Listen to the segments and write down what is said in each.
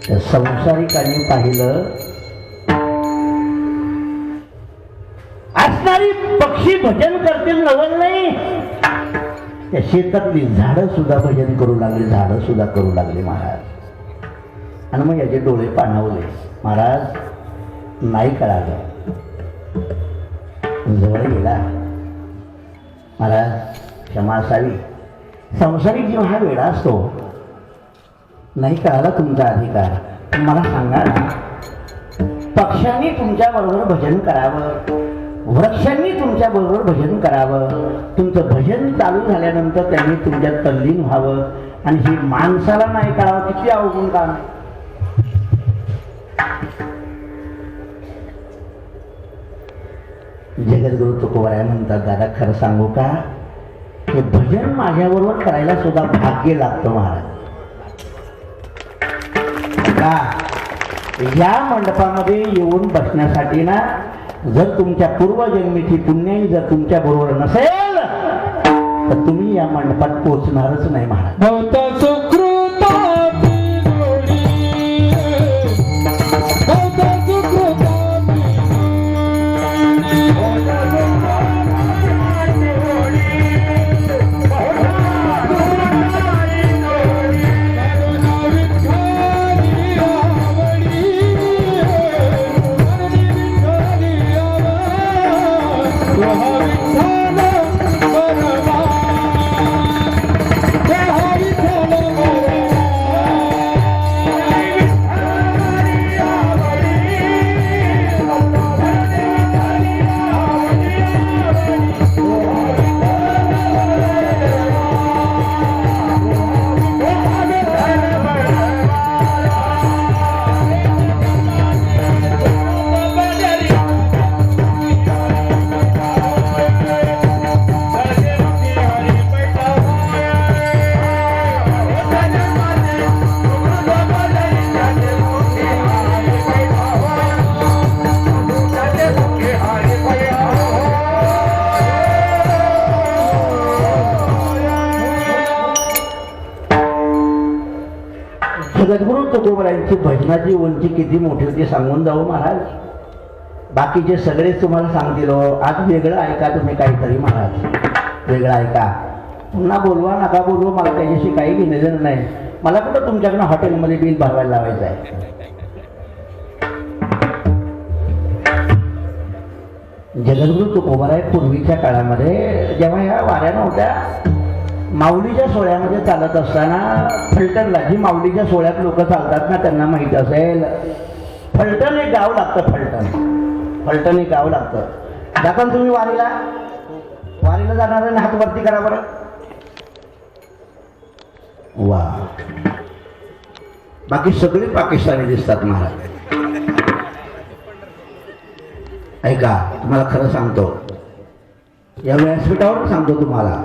त्या संसारिकांनी पाहिलं, असणारी पक्षी भजन करतील नवल नाही, त्या शेतातली झाडं सुद्धा भजन करू लागली, झाडं सुद्धा करू लागली महाराज. आणि मग याचे डोळे पाणावले. महाराज नाही कळालं. जवळ गेला. महाराज क्षमा असावी, संसारिक जीव हा वेडा असतो. नाही कळाला तुमचा अधिकार. मला सांगा ना, पक्ष्यांनी तुमच्या बरोबर भजन करावं, वृक्षांनी तुमच्या बरोबर भजन करावं, तुमचं भजन चालू झाल्यानंतर त्यांनी तुमच्यात तल्लीन व्हावं, आणि ही माणसाला नाही कळावं, किती अवघड काम. जगद्गुरु तुकोबाराय म्हणतात, दादा खरं सांगू का, हे भजन माझ्याबरोबर करायला सुद्धा भाग्य लागतं महाराज. या मंडपामध्ये येऊन बसण्यासाठी ना, जर तुमच्या पूर्वजन्मीची पुण्याई जर तुमच्या बरोबर नसेल तर तुम्ही या मंडपात पोहोचणारच नाही महाराज. जगद्गुरु तुकोबारायांची भजनाची उंची किती मोठी होती सांगून जाऊ महाराज. बाकीचे सगळे तुम्हाला सांगतील, आज वेगळं ऐका तुम्ही काहीतरी महाराज, वेगळं ऐका. पुन्हा बोलवा नका बोलवा, मला त्याच्याशी काही घेणं नाही. मला कुठं तुमच्याकडनं हॉटेलमध्ये बिल भरवायला लावायचं आहे. जगद्गुरु तुकोबाराय पूर्वीच्या काळामध्ये जेव्हा ह्या वाऱ्या नव्हत्या, माऊलीच्या सोहळ्यामध्ये चालत असताना फलटणला, जी माऊलीच्या सोहळ्यात लोक चालतात ना त्यांना माहिती असेल, फलटण एक गाव लागतं. फलटण एक गाव लागतं. जाता तुम्ही वारीला जाणार आहे, हात वरती करा बरं. वा, बाकी सगळे पाकिस्तानी दिसतात महाराज. ऐका, तुम्हाला खरं सांगतो, या व्यासपीठावर सांगतो तुम्हाला,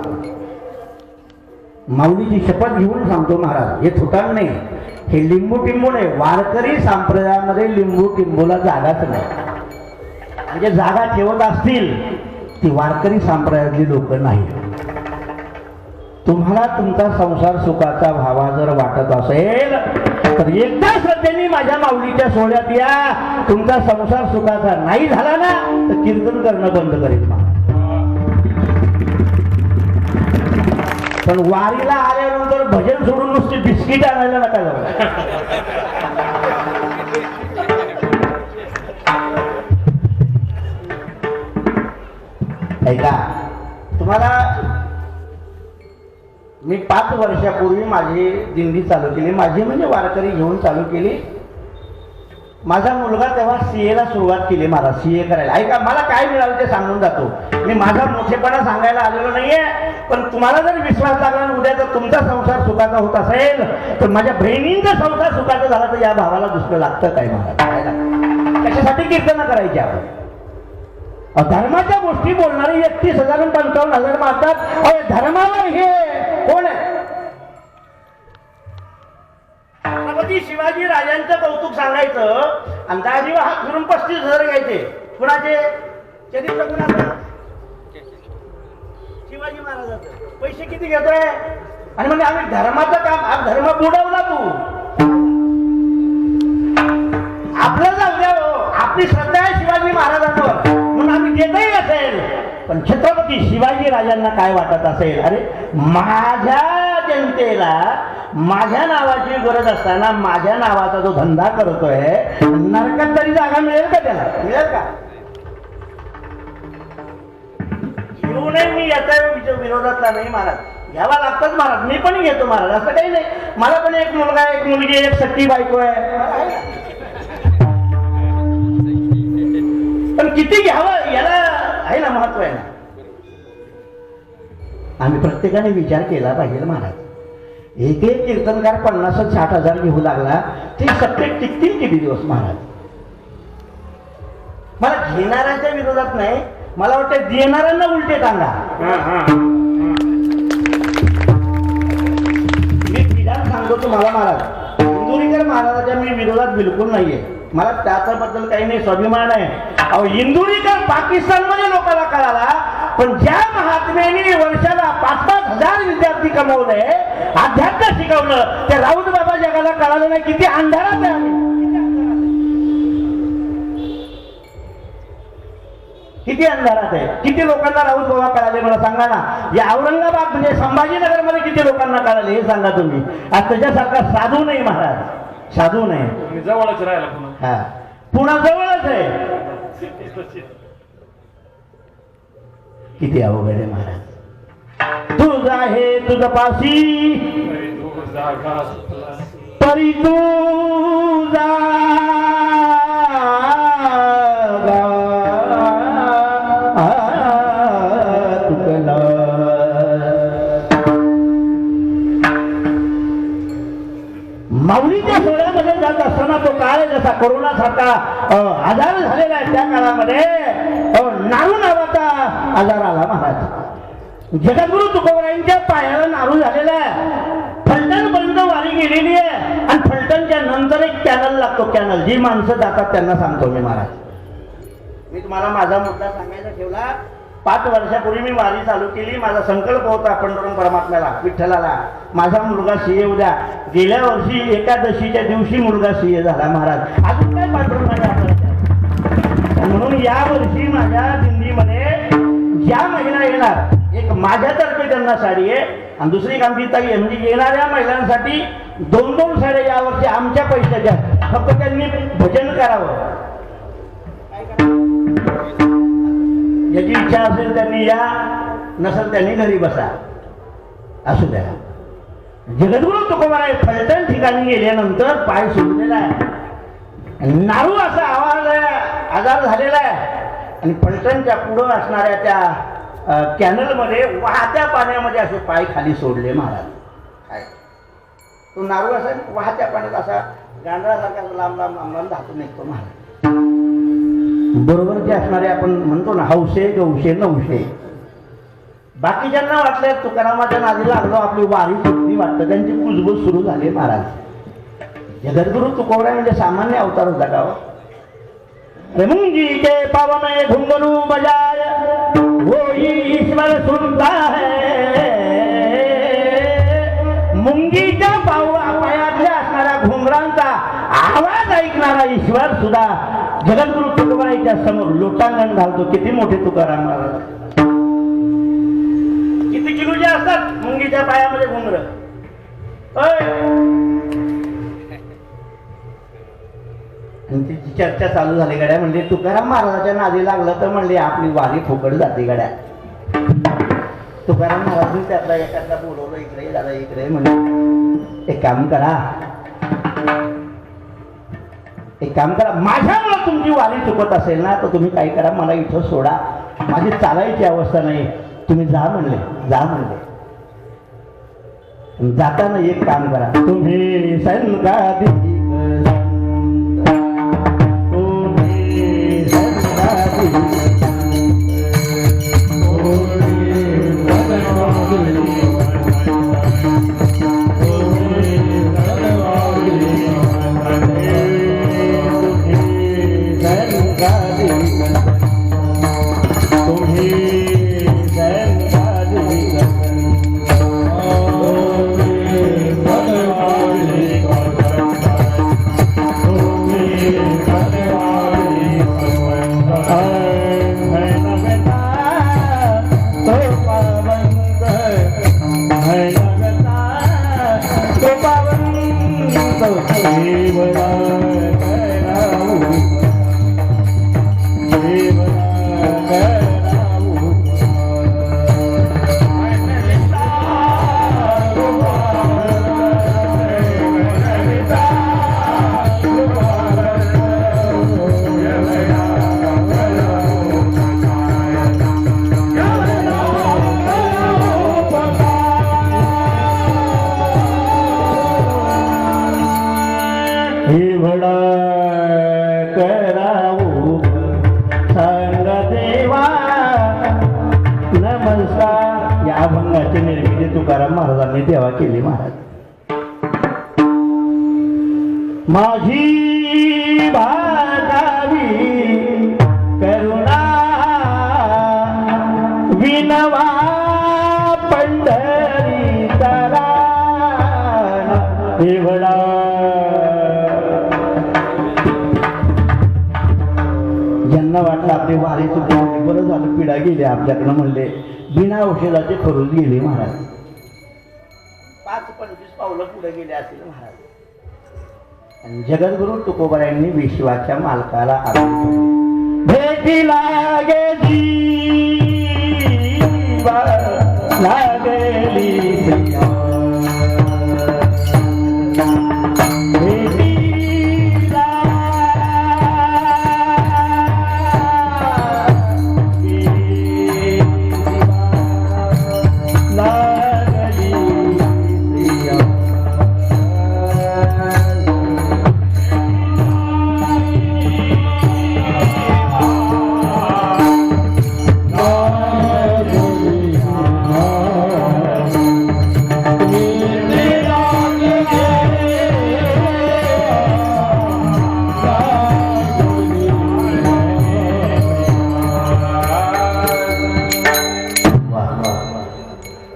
माऊलीची शपथ घेऊन सांगतो महाराज, हे थुटाण नाही, हे लिंबू टिंबू नाही. वारकरी संप्रदायामध्ये लिंबू टिंबूला जागाच नाही. म्हणजे जागा ठेवत असतील ती वारकरी संप्रदायातली लोक नाही. तुम्हाला तुमचा संसार सुखाचा व्हावा जर वाटत असेल तर एकदा श्रद्धेने माझ्या माऊलीच्या सोहळ्यात या. तुमचा संसार सुखाचा नाही झाला ना तर कीर्तन करणं बंद करेल महाराज. पण वारीला आल्यानंतर भजन सोडून नुसती बिस्किट आणायला नका जाऊ. ऐका, तुम्हाला मी 5 वर्षापूर्वी माझी दिंडी चालू केली. माझी म्हणजे वारकरी घेऊन चालू केली. माझा मुलगा तेव्हा CA ला सुरुवात केली महाराज, CA करायला. ऐका, मला काय मिळालं ते सांगून जातो. मी माझा मोठेपणा सांगायला आलेलो नाहीये, पण तुम्हाला जर विश्वास लागला उद्या जर तुमचा संसार सुखाचा होत असेल तर माझ्या बहिणींचा संसार सुखाचा झाला तर या भावाला दुसरं लागतं काय महाराज. कशासाठी कीर्तन करायची आपण? धर्माच्या गोष्टी बोलणारे 31,000 आणि 55,000 मारतात. धर्मावर हे कोण आहे? छत्रपती शिवाजी राजांचं कौतुक सांगायचं आणि दाजीवा हात फिरून 35,000 घ्यायचे. कुणाचे? चरित्र कुणाचं? शिवाजी महाराजांचं. पैसे किती घेतोय? आणि म्हणजे आम्ही धर्माचं काम, हा धर्म बुडवला तू. पण छत्रपती शिवाजी राजांना काय वाटत असेल, अरे माझ्या जनतेला माझ्या नावाची गरज असताना माझ्या नावाचा जो धंदा करतोय, नरकात तरी जागा मिळेल का त्याला? मिळेल का? घेऊ नये मी याच्या विरोधातला नाही महाराज, घ्यावा लागतच महाराज, मी पण घेतो महाराज, असं काही नाही. मला पण एक मुलगा, एक मुलगी, एक सख्खी बायको आहे, पण किती घ्यावं याला आहे ना महत्व आहे ना. आम्ही प्रत्येकाने विचार केला पाहिजे महाराज. एक एक कीर्तनकार 50-60 हजार घेऊ लागला, ते सत्य टिकतील किती दिवस महाराज? मला घेणाऱ्यांच्या विरोधात नाही, मला वाटतं देणाऱ्यांना उलटे टांगा. मी विधान सांगतो तुम्हाला महाराज, इंदुरीकर महाराजाच्या मी विरोधात बिलकुल नाहीये, मला त्याच्याबद्दल काही नाही, स्वाभिमान आहे. अहो इंदुरीकर पाकिस्तानमध्ये लोकांना कळाला, पण ज्या महात्म्याने वर्षाला 5-5 हजार विद्यार्थी कमवले, अध्यात्म शिकवलं, त्या राऊत बाबा जगाला कळालं नाही. किती अंधारात आहे आम्ही, किती अंधारात आहे. किती लोकांना राऊत बाबा कळाले मला सांगा ना. या औरंगाबाद म्हणजे संभाजीनगर मध्ये किती लोकांना कळाले हे सांगा तुम्ही. आज त्याच्यासारखा साधू नाही महाराज, साधू नाही. जवळच राहिला पुन्हा. हा पुन्हा जवळच आहे. किती अवघड आहे महाराज. तुझा हे तुझ पाशी तरी तुझा माऊलीच्या सोहळ्यामध्ये जात असताना तो काळ जसा कोरोना सारखा आजार झालेला आहे, त्या काळामध्ये नारू नावाचा आजार आला महाराज. जगद्गुरु तुकोबरायांच्या पायाला नारू झालेला आहे, फलटण पर्यंत वारी गेलेली आहे, आणि फलटणच्या नंतर एक कॅनल लागतो. कॅनल जी माणसं जातात त्यांना सांगतो मी महाराज. मी तुम्हाला माझा मुद्दा सांगायचा ठेवला. 5 वर्षापूर्वी मी वारी चालू केली. माझा संकल्प होता पंढरपूर परमात्म्याला, विठ्ठलाला, माझा मुलगा सीए उद्या. गेल्या वर्षी एकादशीच्या दिवशी मुलगा सीए झाला महाराज. अजून काय पाठवून नाही आपल्याला. म्हणून या वर्षी माझ्या दिंडीमध्ये ज्या महिला येणार, एक माझ्यातर्फे त्यांना साडी आहे, आणि दुसरी एक आमची ताई आहे, म्हणजे येणाऱ्या महिलांसाठी 2-2 साड्या यावर्षी आमच्या पैशाच्या. फक्त त्यांनी भजन करावं. ज्याची इच्छा असेल त्यांनी या, नसेल त्यांनी घरी बसा, असू द्या. जगद्गुरु तुकोबाराय फलटण ठिकाणी गेल्यानंतर पाय सुटलेला आहे, नारू असा आजार झालेला आहे, आणि फलटणच्या पुढं असणाऱ्या त्या कॅनलमध्ये वाहत्या पाण्यामध्ये असे पाय खाली सोडले महाराज. काय तो नारू असा वाहत्या पाण्यात असा गांडळासारखा लांब लांब लांब लांब धातून निघतो महाराज. बरोबर जे असणारे आपण म्हणतो ना, हौशे गौशे नवशे. बाकीच्यांना वाटलं तुकारामाच्या नादी लागलो, आपली वारी सुटली वाटतं, त्यांची कुजबूज सुरू झाली महाराज. जगद्गुरु तुकोबराय म्हणजे सामान्य अवतार होता का? मुंगी के पाव में घुंघरू बजाय वो ईश्वर सुनता है. मुंगीच्या पायातल्या असणाऱ्या घुंगरांचा आवाज ऐकणारा ईश्वर सुद्धा जगद्गुरु तुकोबरायच्या समोर लोटांगण घालतो. किती मोठे तुकाराम महाराज. किती किलोचे असतात मुंगीच्या पायामध्ये घुंगर. तिची चर्चा चालू झाली गड्या. म्हणजे तुकाराम महाराजाच्या नादी लागलं तर म्हणले आपली वारी फुकट जाते गड्या. तुकाराम महाराजांनी त्यातला एखादा बोलवलं, इकडे झालं इकडे. म्हणजे एक काम करा, एक काम करा, माझ्यामुळे तुमची वारी चुकत असेल ना, तर तुम्ही काय करा, मला इथं सोडा, माझी चालायची अवस्था नाही, तुम्ही जा म्हणले. जा म्हणले. जाताना एक काम करा, तुम्ही संगादी हिवडा करावू सांग देवा नमस्कार. या अभंगाची निर्मिती तुकाराम महाराजांनी तेव्हा केली. महाराज माझी भागावी करुणा विनवा पंढरी तरा हिवडा. ज्यांना वाटलं आपली वारी चुकली बरं झालं पिढा गेली आपल्याकडं म्हणले बिना औषधाचे खरूच गेले महाराज. 5-25 पावलं पुढे गेले असेल महाराज. आणि जगद्गुरु तुकोबारायांनी विश्वाच्या मालकाला भेटी लागे जीवा लागली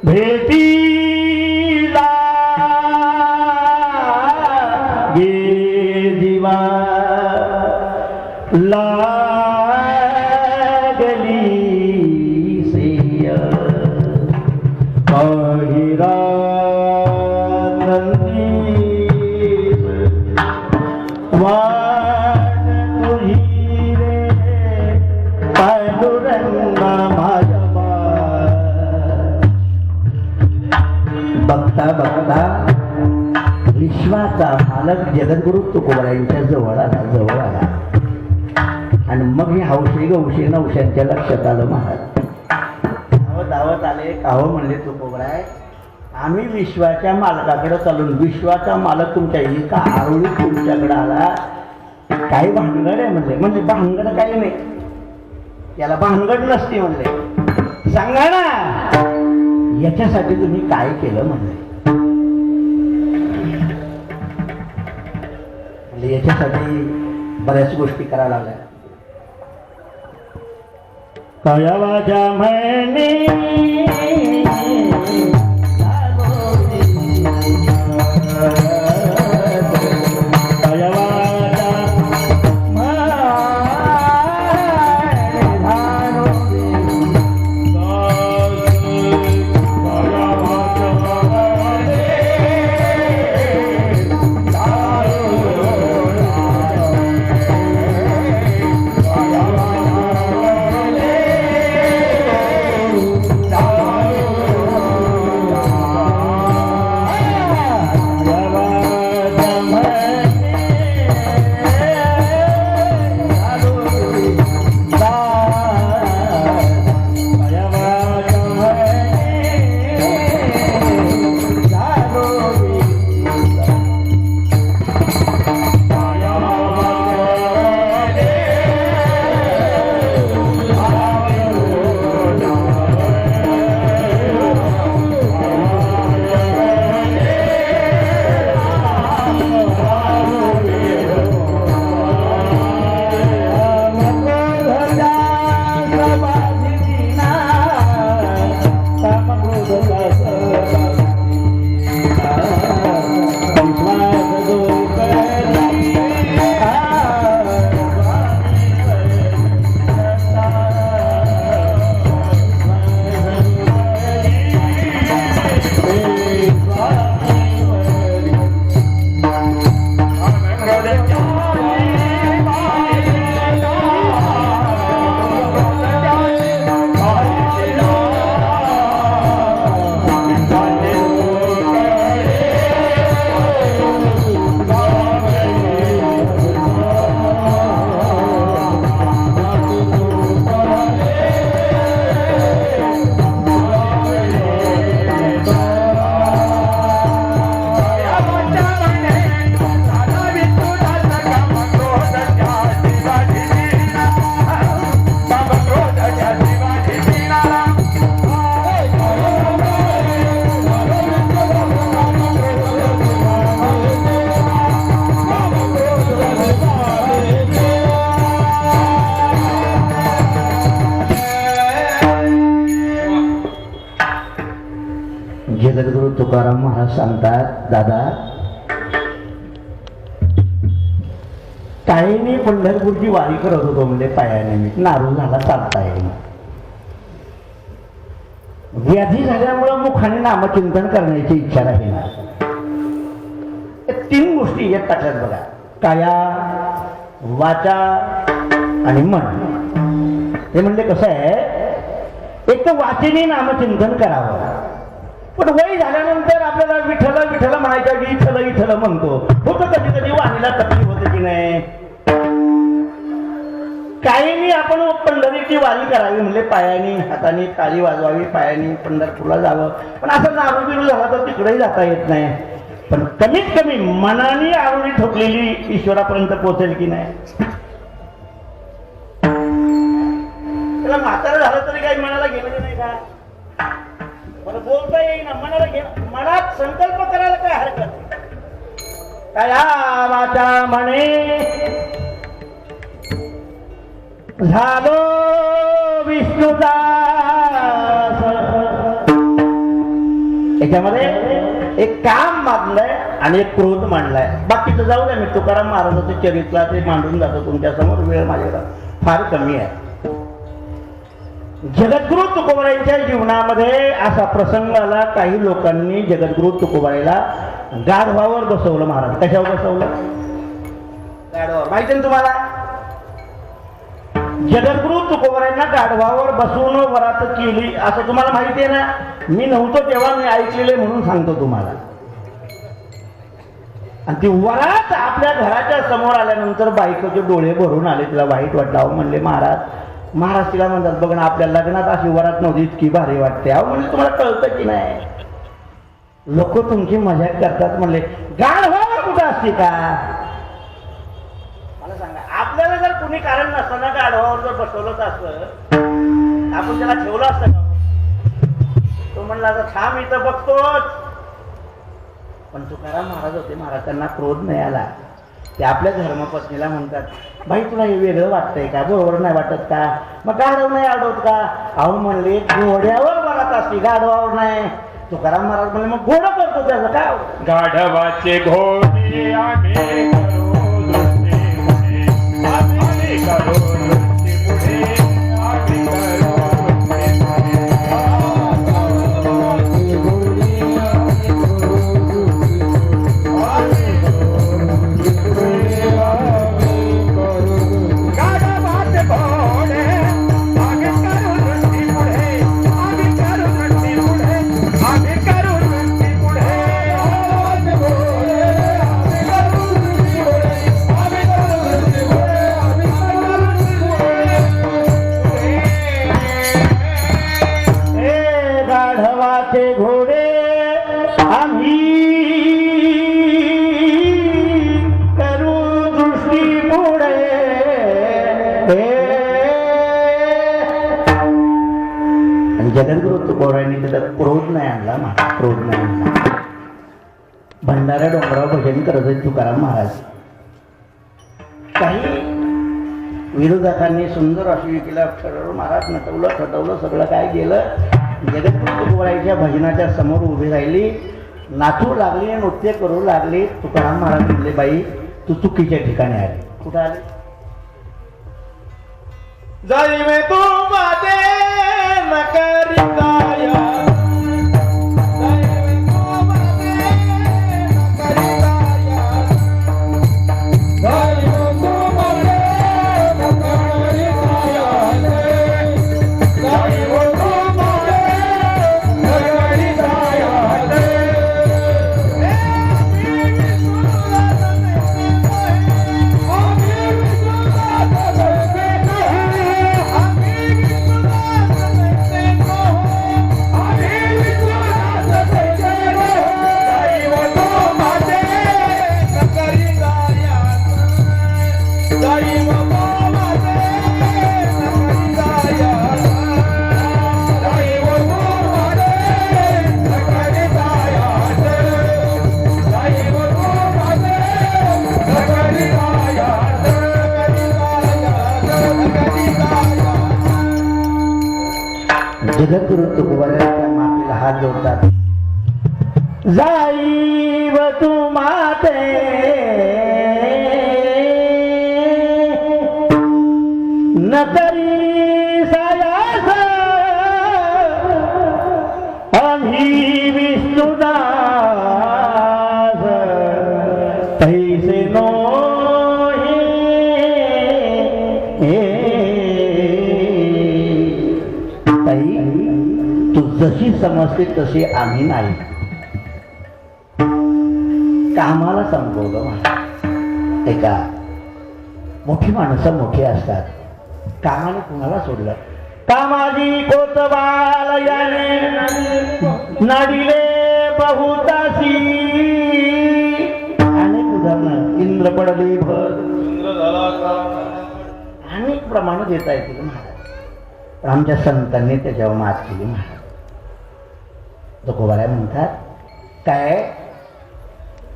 भेटीला गे दिवा लागली सेय पहिरा वाट तुझी रे पांडुरंगा माझ्या. बघता बघता विश्वाचा मालक जगद्गुरु तुकोबारायांच्या जवळ आला आणि मग हे हौशी गौशी नवशांच्या लक्षात आलं. महाराज धावत आले. काहो म्हणले तुकोबाराय आम्ही विश्वाच्या मालकाकडे चालून विश्वाचा मालक तुमच्या एका आरोळी तुमच्याकडे आला काही भानगड आहे म्हणले. म्हणजे भानगड काही नाही याला भानगड नसते म्हणले. सांगा ना याच्यासाठी तुम्ही काय केलं म्हणले. याच्यासाठी बऱ्याच गोष्टी करायला लागल्या. कळवाच्या म्हणे सांगतात, दादा काहींनी पंढरपूरची वारी करत होतो म्हणजे पायाने मी नारू झाला चालता येईल. व्याधी झाल्यामुळं मुखाने नामचिंतन करण्याची इच्छा राहील ना. तीन गोष्टी येत टाकल्यात बघा, काया वाचा आणि मन. हे म्हणजे कसं आहे, एक तर वाचेने नामचिंतन करावं, पण वय झाल्यानंतर आपल्याला विठ्ठल विठ्ठल म्हणायच्या की इथलं इथलं म्हणतो. होतं कधी कधी वाणीला तकलीफ होते की नाही. काहींनी आपण पंढरीची वारी करावी म्हणजे पायानी हाताने टाळी वाजवावी, पायानी पंढरपूरला जावं. पण असं नारू बिरू झाला तर तिकडेही जाता येत नाही. पण कमीत कमी मनाने आरुणी ठोकलेली ईश्वरापर्यंत पोहोचेल की नाही. त्याला म्हातारं झालं तरी काही मनाला गेलं नाही का, मला बोलता येईल ना. मनाला घे, मनात संकल्प करायला काय हरकत. काया वाचा म्हणे झालो विष्णुदास. याच्यामध्ये एक काम मांडलंय आणि एक क्रोध मांडलाय. बाकीचं जाऊ द्या, मी तुकाराम महाराजाचं चरित्र ते मांडून जातो तुमच्या समोर. वेळ माझ्याकडे फार कमी आहे. जगद्गुरु तुकोबारायांच्या जीवनामध्ये असा प्रसंग आला, काही लोकांनी जगद्गुरु तुकोबारायला गाढवावर बसवलं. महाराज कशावर बसवलं? गाढवावर. माहिती ना तुम्हाला, जगद्गुरु तुकोबारायांना गाढवावर बसवून वरात केली असं तुम्हाला माहिती आहे ना. मी नव्हतो तेव्हा मी ऐकलेले म्हणून सांगतो तुम्हाला. आणि ती वरात आपल्या घराच्या समोर आल्यानंतर बायकोचे डोळे भरून आले. तिला वाईट वाटलं. म्हणले महाराज तिला म्हणतात, बघ ना आपल्या लग्नात अशी वरात नव्हती, इतकी भारी वाटते. अहो म्हणजे तुम्हाला कळतं की नाही, लोक तुमची मजाक करतात. म्हणले गाढवावर कुठं असते का, मला सांगा. आपल्याला जर कुणी कारण नसताना गाढवावर जर बसवलंच असतं, आपण त्याला ठेवलं असतं का? तो म्हणला आता थांब इथं बघतोच. पण तुकाराम महाराज होते, महाराज त्यांना क्रोध नाही आला. ते आपल्या धर्मपत्नीला म्हणतात, बाई तुला हे वेगळं वाटतंय का, बरोबर नाही वाटत का, मग गाढव नाही आडवत का? अहो म्हणले घोड्यावर वरात असते, गाढवावर नाही. तुकाराम महाराज म्हणले मग घोडं करतो त्याचं काय. गाढवाचे घोडे आम्ही करू दृष्टी पुढे, आम्ही करू दृष्टी पुढे, आम्ही करू जगद्गुरु तुकोबारायांनी त्याचा क्रोध नाही आणला. महाराज क्रोध नाही आणला. भंडारा डोंगरावर भजन करत होते तुकाराम महाराज. काही विरोधकांनी सुंदर अशी केला, ठरवलं महाराज नटवलं थटवलं सगळं काय गेलं. जगद्गुरु तुकोबारायांच्या भजनाच्या समोर उभी राहिली, नाचू लागली, नृत्य करू लागली. तुकाराम महाराज म्हणले, बाई तू चुकीच्या ठिकाणी आली. कुठं आले? जाई में तू बाते नकरिताया, जाई में तू बाते नकरिताया, जाई में तू बाते नकरिताया, जाई में तू बाते नकरिताया. जगद्गुरु तुकोबारायांच्या मातेला हात जोडतात. जाईव तू माते न तरी सायास आम्ही विष्णुदास तैसे नो ताई तू जशी समजते तशी आम्ही नाही. कामाला संपवलं मला. एका मोठी माणसं मोठी असतात, कामाने कुणाला सोडलं. कामाजी कोतवाल याने नाडिले बहुतासी. अनेक उदाहरणं. इंद्र पडले भर, अनेक प्रमाण देता येतील महाराज. आमच्या संतांनी त्याच्यावर मात केली महाराज. तुकोबाराय म्हणतात काय,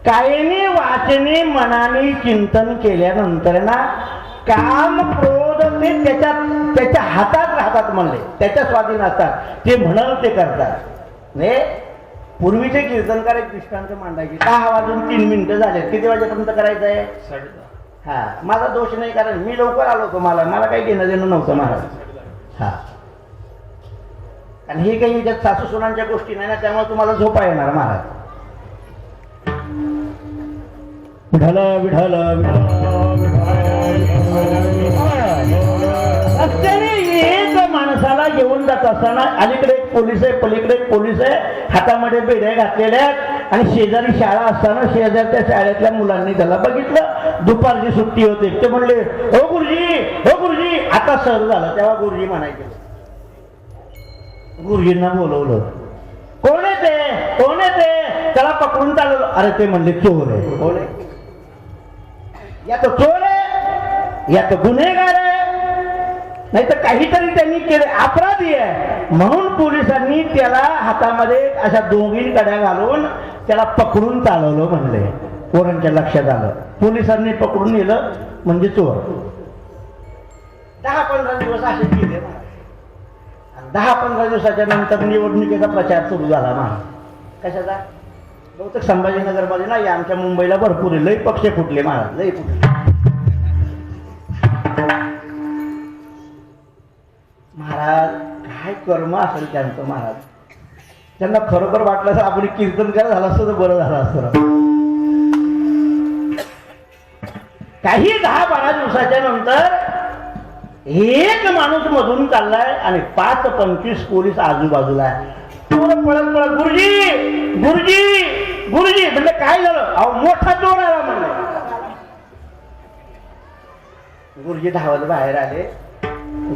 कायने वाचने मनाने चिंतन केल्यानंतर ना काम क्रोध ते त्याच्या हातात राहतात म्हणले, त्याच्या स्वाधीन असतात. ते म्हणल ते करतात. म्हणजे पूर्वीचे कीर्तनकार एक दृष्टांत मांडायचे. 10 वाजून 3 मिनिटं झाले, किती वाजेपर्यंत करायचं आहे? 10:30. हा, माझा दोष नाही, कारण मी लवकर आलो होतो. मला काही घेणं देणं नव्हतं महाराज. हा, आणि हे काही याच्यात सासू सुनांच्या गोष्टी नाही ना, त्यामुळे तुम्हाला झोपा येणार महाराज. विठ्ठल विठ्ठल रस्त्याने एक माणसाला घेऊन जात असताना अलीकडे एक पोलीस आहे, पलीकडे एक पोलीस आहे, हातामध्ये बेड्या घातलेल्या आहेत. आणि शेजारी शाळा असताना शेजारच्या शाळेतल्या मुलांनी त्याला बघितलं. दुपारची सुट्टी होते. ते म्हणले हो गुरुजी, हो गुरुजी. आता सर झालं तेव्हा गुरुजी म्हणायचे. गुरुजींना बोलवलं. कोण आहे ते, कोण आहे ते? त्याला पकडून चालवलं. अरे ते म्हणले चोर आहे. कोण आहे? या तो चोर आहे, या तो गुन्हेगार आहे, नाही तर काहीतरी त्यांनी केले, अपराधी आहे. म्हणून पोलिसांनी त्याला हातामध्ये अशा 2 कड्या घालून त्याला पकडून चालवलं म्हणले. पोरांच्या लक्षात आलं. पोलिसांनी पकडून नेलं म्हणजे चोर. 10-15 दिवस असे गेले. 10-15 दिवसाच्या नंतर निवडणुकीचा प्रचार सुरू झाला ना. कशाचा? बहुतेक संभाजीनगरमध्ये नाही, आमच्या मुंबईला भरपूर आहे. लई पक्ष फुटले महाराज, लई फुटले महाराज. काय कर्म असेल त्यांचं महाराज. त्यांना खरोखर वाटलं तर आपण कीर्तन करायला झालं असतं तर बरं झालं असतं. काही 10-12 दिवसाच्या नंतर एक माणूस मधून चाललाय आणि 5-25 पोलीस आजूबाजूला आहे. पळत पळत गुरुजी गुरुजी गुरुजी म्हणजे काय झालं? अहो मोठा चोर आला म्हणलं. गुरुजी धावत बाहेर आले.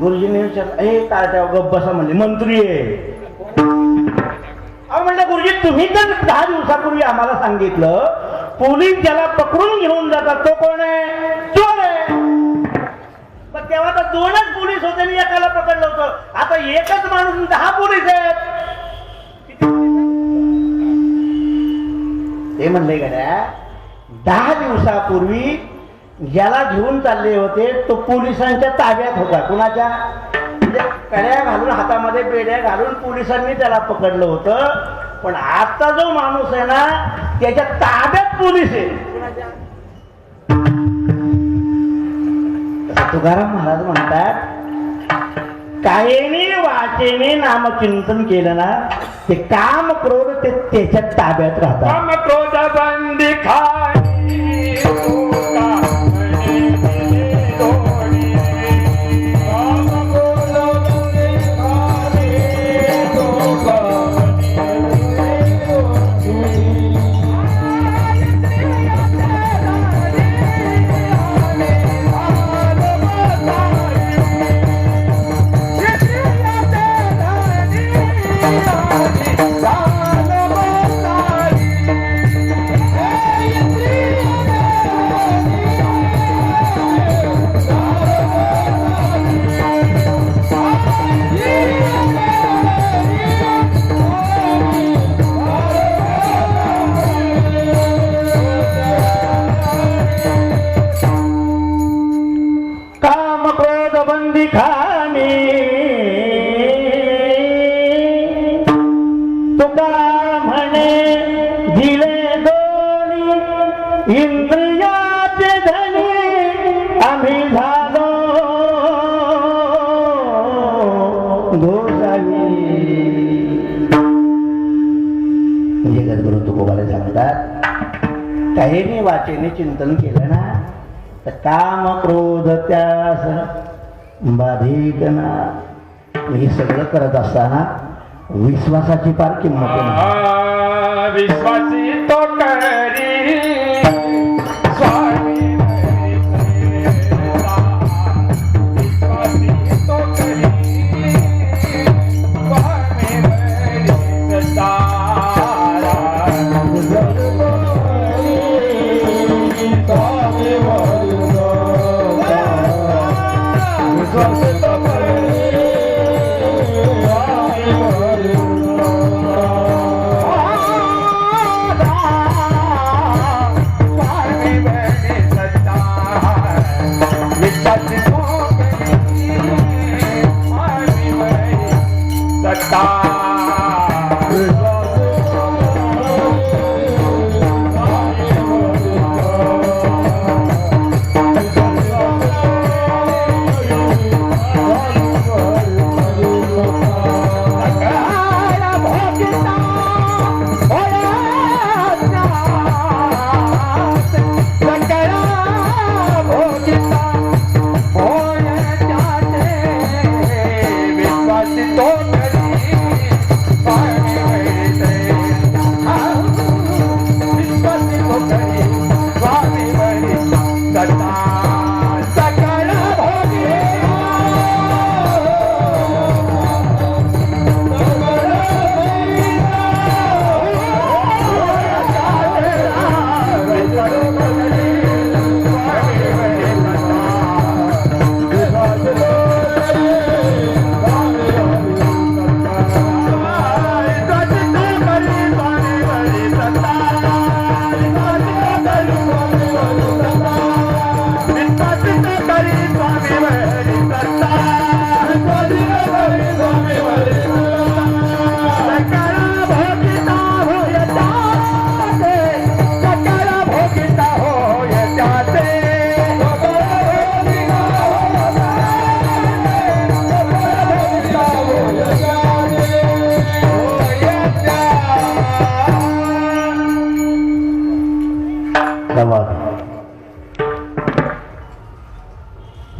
गुरुजीने विचारलं ए काय त्या गप्प बसा म्हणले. मंत्री आहे. अहो म्हणलं गुरुजी तुम्ही तर 10 दिवसापूर्वी आम्हाला सांगितलं पोलीस ज्याला पकडून घेऊन जातात तो कोण आहे? चोर आहे. पण तेव्हा तर 2च पोलीस होते आणि एकाला पकडलं होतं. आता एकच माणूस 10 पोलीस आहेत. ते म्हणले गड्या 10 दिवसापूर्वी ज्याला घेऊन चालले होते तो पोलिसांच्या ताब्यात होता. कुणाच्या? म्हणजे कड्या घालून हातामध्ये बेड्या घालून पोलिसांनी त्याला पकडलं होतं. पण आता जो माणूस आहे ना त्याच्या ताब्यात पोलीस आहे. कुणाच्या? तुकाराम महाराज म्हणतात कायेने वाचेने नामचिंतन केलं ना ते काम क्रोध ते त्याच्या ताब्यात राहतात. काम क्रोध बंदी खाई इंद्रियाचे धनी आम्ही झालो गोसावी. म्हणजे गदगुरु तुकोबाला सांगतात, काहीने वाचेने चिंतन केलं ना तर काम क्रोध त्यास बाधित ना. हे सगळं करत असताना विश्वासाची फार किंमत आहे. विश्वासी तो करी स्वामी विश्वासी तो करी स्वामी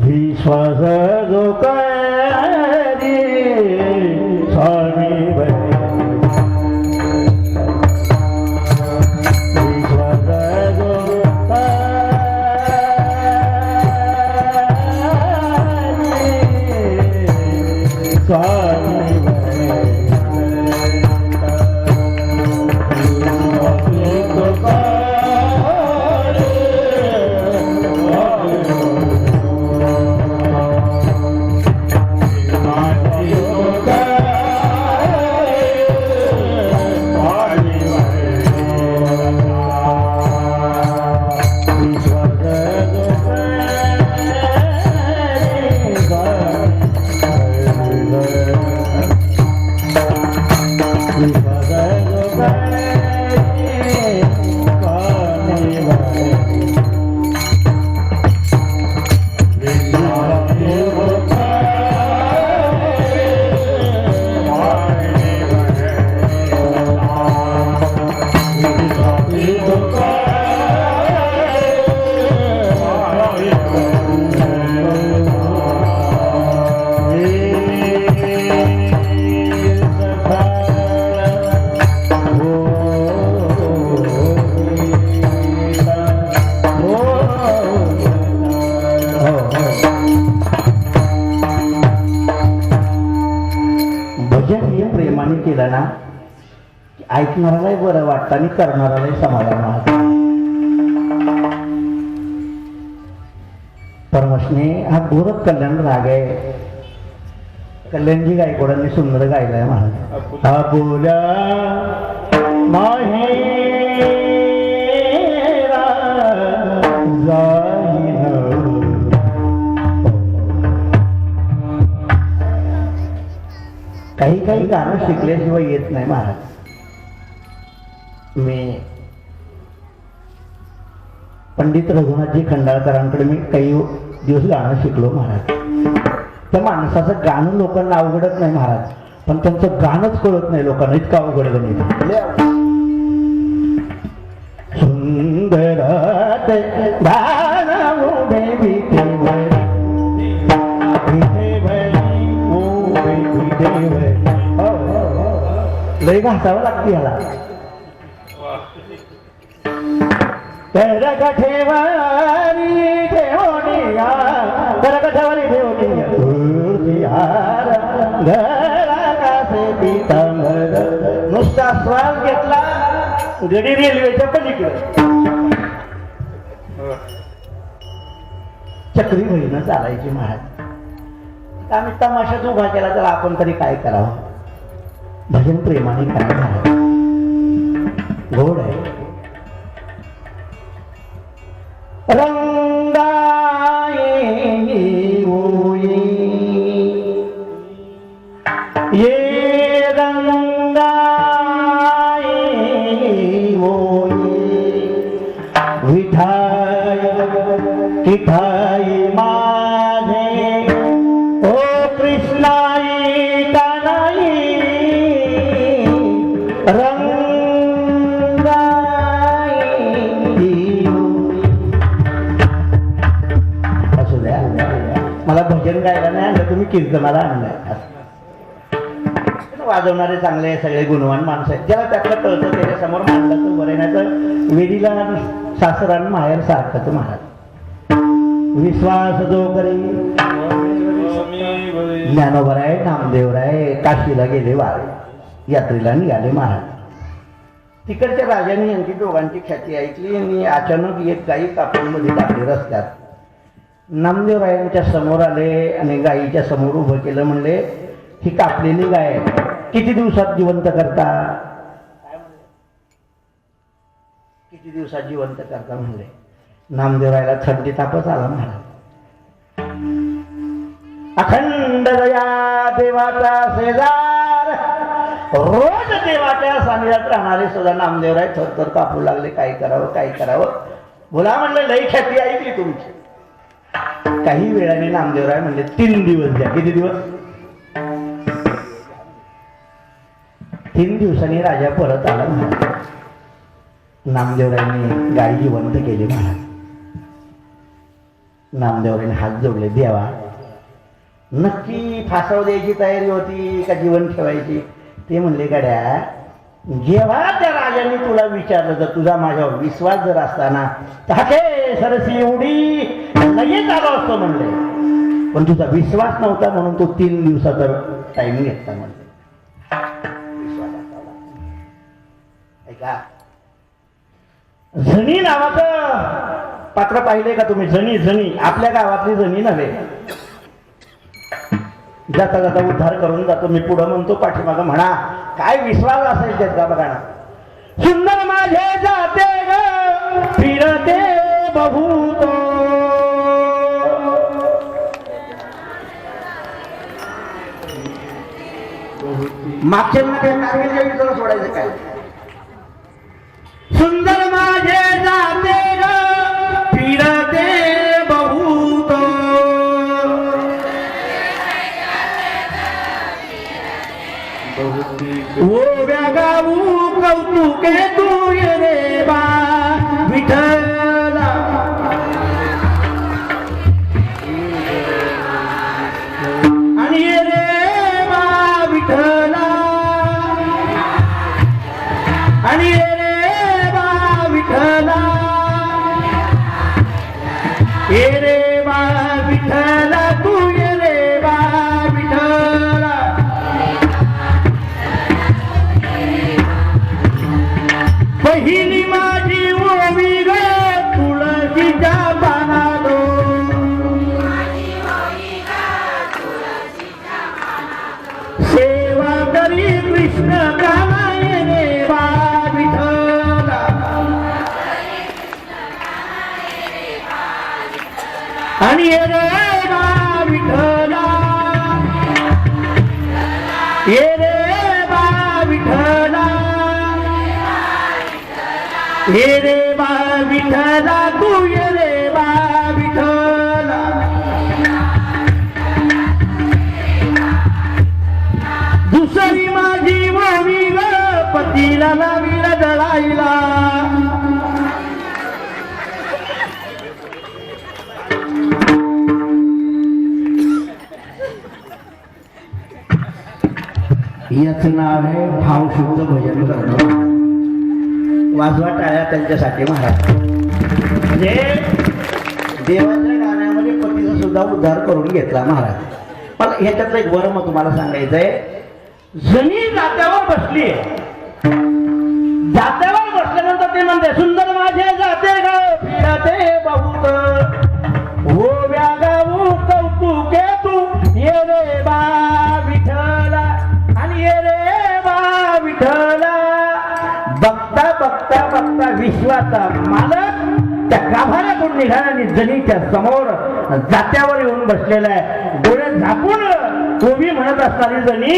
विश्वास जो करी स्वामी विश्वास जो स्वामी केलं ना ऐकणारालाही बरं वाटतं आणि करणारालाही समाधान वाटतं. परमशने हा गोरख कल्याण राग आहे. कल्याणजी गायकवाडांनी सुंदर गायलाय महाराज. हा बोल्या काही काही गाणं शिकल्याशिवाय येत नाही महाराज. मी पंडित रघुनाथजी खंडाळकरांकडे मी काही दिवस गाणं शिकलो महाराज. त्या माणसाचं गाणं लोकांना अवघडत नाही महाराज, पण त्यांचं गाणंच कळत नाही लोकांना, इतकं अवघड गणित. सुंदर गाणं उभे विठेवर, लय घासावं लागते ह्याला. करकठेवारी ठेवणिया, करकठेवारी ठेवणिया, तुळशीहार घरा कासे पितांबर. नुसता श्वास घेतला गडी रेल्वेच्या पलीकडे चक्री बहिणं चालायची महाराज. आम्ही तमाशाच उभा केला तर आपण तरी काय करावं. भजन प्रेमाने करा महाराज, गोड आहे. रंगाई ओई ये रंगाई ओई विठाई किठाई माझे ओ कृष्णाई कानाई मला भजन गायला नाही आणलं, तुम्ही कीर्तनाला आणलाय. वाजवणारे चांगले सगळे गुणवान माणसं आहेत. ज्याला त्यातलं कळतं त्याच्या समोर मांडलं तर बरं, नाही तर वेडीला सासरान माहेर सारखंच महाराज. विश्वास जो करी ज्ञानोबराय नामदेवराय काशीला गेले वारे, यात्रेला निघाले महाराज. तिकडच्या राजांनी यांची दोघांची ख्याती ऐकली आणि अचानक एक गाई कापूनमध्ये टाकली रस्त्यात. नामदेवरायांच्या समोर आले आणि गायीच्या समोर उभं केलं. म्हणले ही कापलेली गाय किती दिवसात जिवंत करता, किती दिवसात जिवंत करता म्हणले. नामदेवरायला थंडी तापच आला महाराज. अखंड दया देवाचा शेजार, रोज देवाच्या सानिध्यात राहणारे सुद्धा नामदेवराय थरथर कापू लागले. काय करावं काय करावं. बोला म्हणले लई ख्याती ऐकली तुमची. काही वेळाने नामदेवराय म्हणले 3 दिवस द्या. किती दिवस? 3 दिवसांनी राजा परत आला महाराज. नामदेवरायांनी गाय जिवंत केली महाराज. नामदेवरायांनी हात जोडले, देवा नक्की फासाव द्यायची तयारी होती का जीवन ठेवायची? ते म्हणले गड्या, जेव्हा त्या राजांनी तुला विचारलं तर तुझा माझ्यावर विश्वास जर असताना ताके सरसी उडी लगेच आलो असतो म्हणले, पण तुझा विश्वास नव्हता म्हणून तू 3 दिवसाचा टाइम घेतला म्हणले. विश्वास असावा. ऐका, झणी नावाचं पात्र पाहिले का तुम्ही? झणी झणी आपल्या गावातली झणी नव्हे. जाता जाता उद्धार करून जातो. मी पुढं म्हणतो, पाठीमागं म्हणा. काय विश्वास असेल त्याचा बघा ना. सुंदर माझे जाते ग फिरते बहुत, मागच्या काय सोडायचं काय? सुंदर माझे जाते ग फिरते बहुत, ओ गाऊ कौतुके तू रे बा विठ्ठला. आणि रे बा विठ्ठला, आणि रे बा विठ्ठला, रे बा विठ्ठला तू रे बा विठ्ठला. पहिली माझी ओवी ग तुळशीच्या पानादो, सेवा करी कृष्ण कामाय रे बा विठ्ठला. आणि रे बा विठ्ठला, रे बा विठ्ठला, हे रे बा विठला तू ये रे बा विठला दुसरी माझी वावी ग पतीला लावीला जळाईला याच नाव आहे भाव शुद्ध भजन करणं. वाजवा टाळ्या त्यांच्यासाठी महाराज. म्हणजे देवाच्या गाण्यामध्ये पतीचा सुद्धा उद्धार करून घेतला महाराज. मला ह्याच्यातलं एक वर्म तुम्हाला सांगायचंय. जणी जात्यावर बसली, जात्यावर बसल्यानंतर ते म्हणते सुंदर माझे जाते गाव फिरते बहुत हो व्यागाऊ कौतुके तू ये रे बा विठला आणि ये रे बा विठला. बघता बघता बघता विश्वाचा मालक त्या गाभाऱ्यातून निघाला आणि जनीच्या समोर जात्यावर येऊन बसलेला आहे. डोळे झाकून कोबी म्हणत असणारी जणी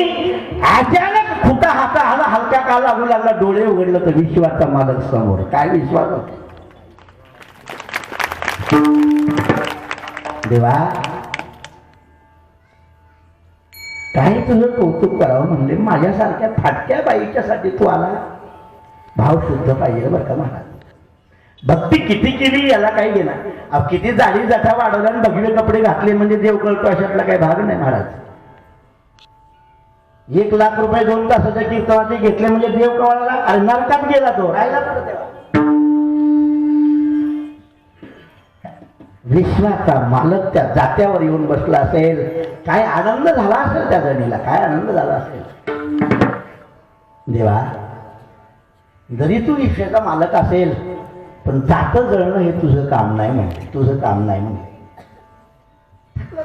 अचानक खुटा हाता आला, हलका का लागू लागला, डोळे उघडलं तर विश्वाचा मालक समोर. काय विश्वास होता देवा. काही तुझं कौतुक करावं म्हणले, माझ्यासारख्या फाटक्या बाईच्यासाठी तू आला. भाव शुद्ध पाहिजे बरं का महाराज. भक्ती किती केली याला काही घेणार. अब किती जाडी जठा वाढवला आणि भगवे कपडे घातले म्हणजे देव कळतो अशातला काही भाग नाही महाराज. 1,00,000 रुपये 2 तासाच्या कीर्तनाचे घेतले म्हणजे देव कळाला. अरे नरकात गेला तो, राहिला तर तेव्हा. विश्वाचा मालक त्या जात्यावर येऊन बसला असेल, काय आनंद झाला असेल त्या जणीला, काय आनंद झाला असेल. देवा जरी तू विश्वाचा मालक असेल पण जात जळणं हे तुझं काम नाही म्हणते, तुझं काम नाही म्हणते.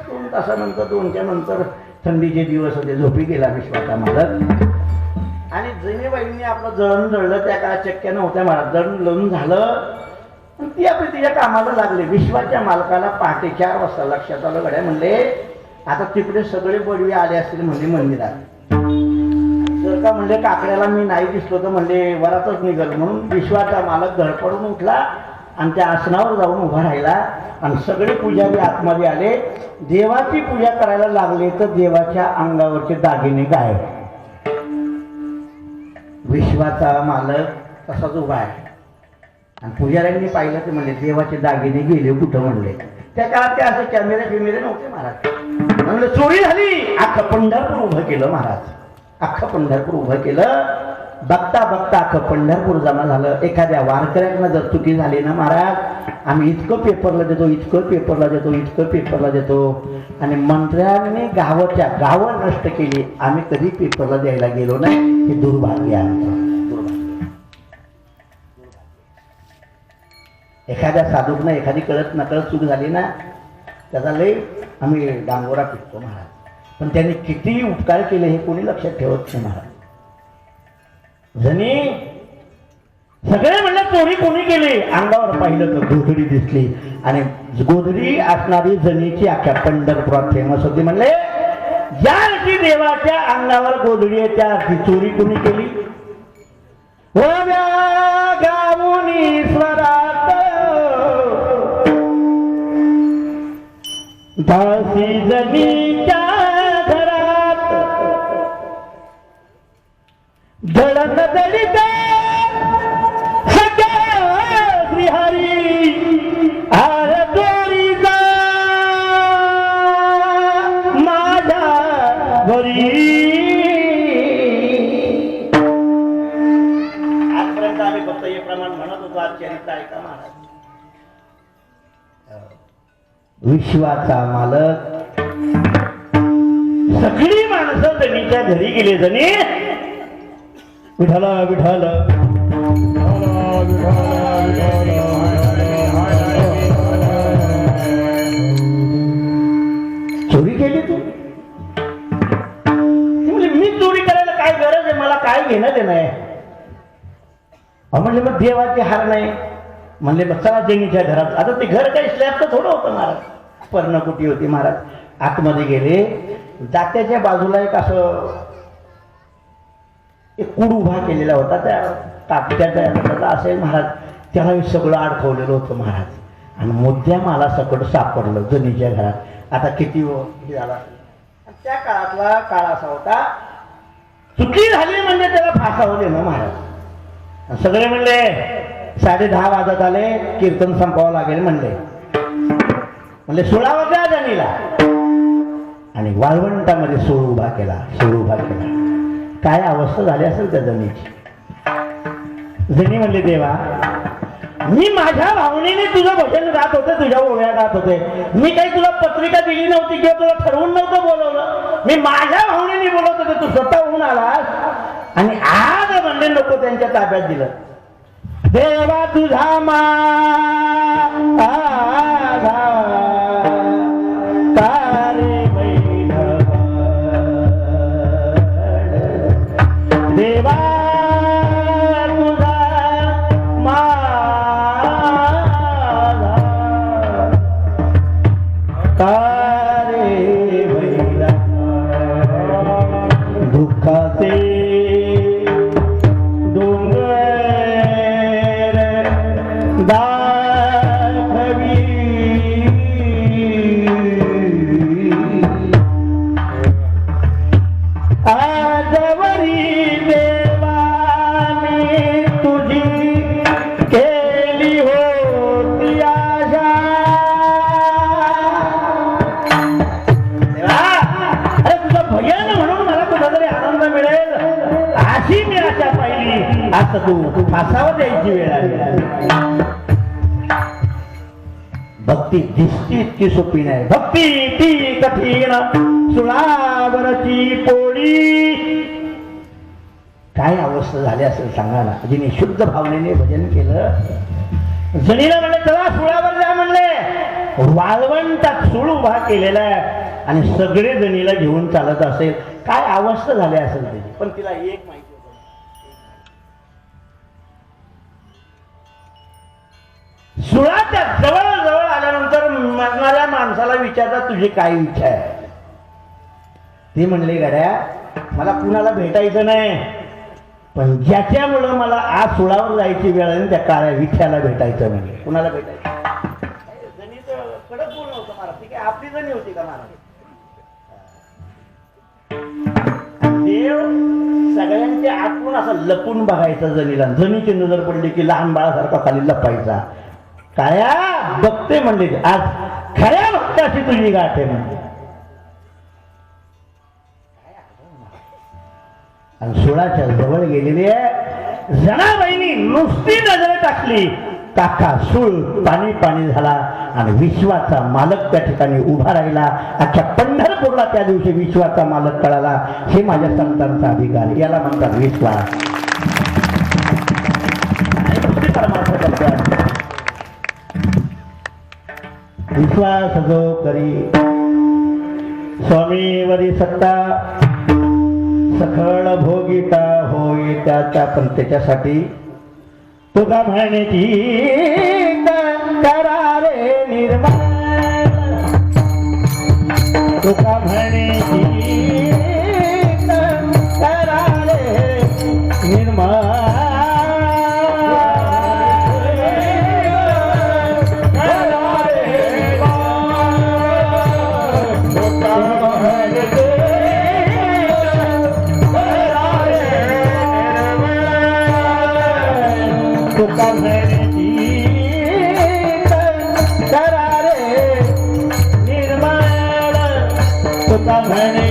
2 तासानंतर 2च्या नंतर थंडीचे दिवस होते, झोपी गेला विश्वाचा मालक. आणि जणीबाईंनी आपलं जळण जळलं. त्या काळात चक्क्या नव्हत्या महाराज. जळण लढून झालं ती आपली तिच्या कामाला लागले. विश्वाच्या मालकाला पहाटे 4 वाजता लक्षात आलं. गड्या म्हणले आता तिकडे सगळे बडवे आले असतील म्हणजे मंदिरात. जर का म्हणले काकड्याला मी नाही दिसलो तर म्हणले वरातच निघाल. म्हणून विश्वाचा मालक धडपडून उठला आणि त्या आसनावर जाऊन उभा राहिला. आणि सगळे पुजारी आतमध्ये आले. देवाची पूजा करायला लागले तर देवाच्या अंगावरचे दागिने गायब. विश्वाचा मालक तसाच उभा आहे. आणि पुजाऱ्यांनी पाहिलं ते म्हणले देवाचे दागिने गेले कुठं म्हणले. त्या काळात ते असे कॅमेरे फिमेरे नव्हते महाराज. म्हणले चोरी झाली. अख्खं पंढरपूर उभं केलं महाराज. अख्खं पंढरपूर उभं केलं. बघता बघता अख्खं पंढरपूर जमा झालं. एखाद्या वारकऱ्यानं जर चुकी झाली ना महाराज, आम्ही इतकं पेपरला देतो, इतकं पेपरला देतो, इतकं पेपरला देतो. आणि मंत्र्यांनी गावं नष्ट केली, आम्ही कधी पेपरला द्यायला गेलो नाही. हे दुर्भाग्य आहे आमचं. एखाद्या साधूकनं एखादी कळत नकळत चूक झाली ना त्याचा लय आम्ही डांगोरा पिटतो महाराज. पण त्यांनी किती उपकार केले हे कोणी लक्षात ठेवत नाही महाराज. जणी सगळे म्हणले चोरी कोणी केली. अंगावर पाहिलं तर गोधडी दिसली. आणि गोधडी असणारी जणीची अख्ख्या पंढरपुरात फेमस होती. म्हणले ज्या अर्थी देवाच्या अंगावर गोधडी आहे त्या अर्थी चोरी कोणी केली. गावून ईश्वरात दासी जनीच्या घरात जळण दलित श्रीहरी आर चोरीचा माझ्या घरी. आजपर्यंत आम्ही फक्त हे प्रमाण म्हणत होतो. आज चरित्र ऐका महाराज. विश्वाचा मालक सगळी माणसं जणीच्या घरी गेले. जणी विठाला विठाला चोरी केली तू. म्हणजे मी चोरी करायला काय गरज आहे, मला काय घेणं देणं आहे. म्हणले मग देवाचे हार नाही. म्हणले मग चला जणीच्या घरात. आता ते घर काही स्लॅबचं थोडं होतं महाराज, पर्णकुटी होती महाराज. आतमध्ये गेले. जात्याच्या बाजूला एक असं एक कूड उभा केलेला होता. त्या तात्याचा असेल महाराज. त्याला हे सगळं अडकवलेलं होतं महाराज. आणि मुद्दाम मला सकट सापडलं जनीच्या घरात. आता किती हे झाला. त्या काळातला काळ असा होता, चुकी झाली म्हणजे त्याला फासावं देणं महाराज. सगळे म्हणले 10:30 वाजत आले, कीर्तन संपवावं लागेल म्हणले. 16 द्या जनीला. आणि वाळवंटामध्ये सूळ उभा केला. काय अवस्था झाली असेल त्या जनीची. जनी म्हणले, देवा मी माझ्या भावनेने तुझं भजन गात होते, तुझ्या ओव्या गात होते. मी काही तुला पत्रिका दिली नव्हती किंवा तुला ठरवून नव्हतं बोलवलं. मी माझ्या भावनेने बोलत होते, तू स्वतः होऊन आलास आणि आज म्हणले नको त्यांच्या ताब्यात दिलं. देवा तुझा देवा दुःखाचे डोंगर दाखवी आजवरी देवाने तुझी केली होती आशा. अरे तुझं भजन म्हणून मला कुठेतरी आनंद मिळेल अशी मी आशा पाहिली. आता तू फासावर द्यायची वेळ आली. भक्ती दिसती इतकी सोपी नाही. भक्ती ती कठीण सुळावरची पोळी. काय अवस्था झाली असेल सांगा ना. जिने शुद्ध भावनेने भजन केलं. जणीला म्हणले चला सुळावर जा म्हणले. वाळवंटात सूळ उभा केलेला आहे आणि सगळे जणीला घेऊन चालत असेल. काय अवस्था झाली असेल त्याची. पण तिला एक माहिती होतं, सुळाच्या जवळ आल्यानंतर मरणाऱ्या माणसाला विचारतात तुझी काय इच्छा आहे. ते म्हणले गड्या मला कुणाला भेटायचं नाही, पण ज्याच्यामुळं मला आज सुळावर जायची वेळ आहे त्या काळ्या विठ्याला भेटायचं. म्हणजे कुणाला भेटायचं. जणीचं कडक बोलणं होतं महाराज. ती काय आपली जणी होती का महाराज. देव सगळ्यांच्या आतून असं लपून बघायचा जणीला. जणीची नजर पडली की लहान बाळासारखा खाली लपायचा. काया बघते म्हणले आज खऱ्या भक्ताची तुझी गाठ आहे म्हणजे. आणि सुळाच्या जवळ गेलेली आहे. जनाबाईंनी नुसती नजर टाकली. काका सूळ पाणी झाला आणि विश्वाचा मालक त्या ठिकाणी उभा राहिला. अख्ख्या पंढरपूरला त्या दिवशी विश्वाचा मालक कळाला. हे माझ्या संतांचा अधिकार. याला म्हणतात विश्वास. परमार्थ करतात. विश्वास जो करी स्वामीवरी सत्ता सखळ भोगिता होई त्याच्या. पण त्याच्यासाठी तुका म्हणण्याची करारे निर्माण. तुका म्हणण्याची करारे निर्माण. तुका म्हणण्याची करारे निर्माण. तुका म्हणे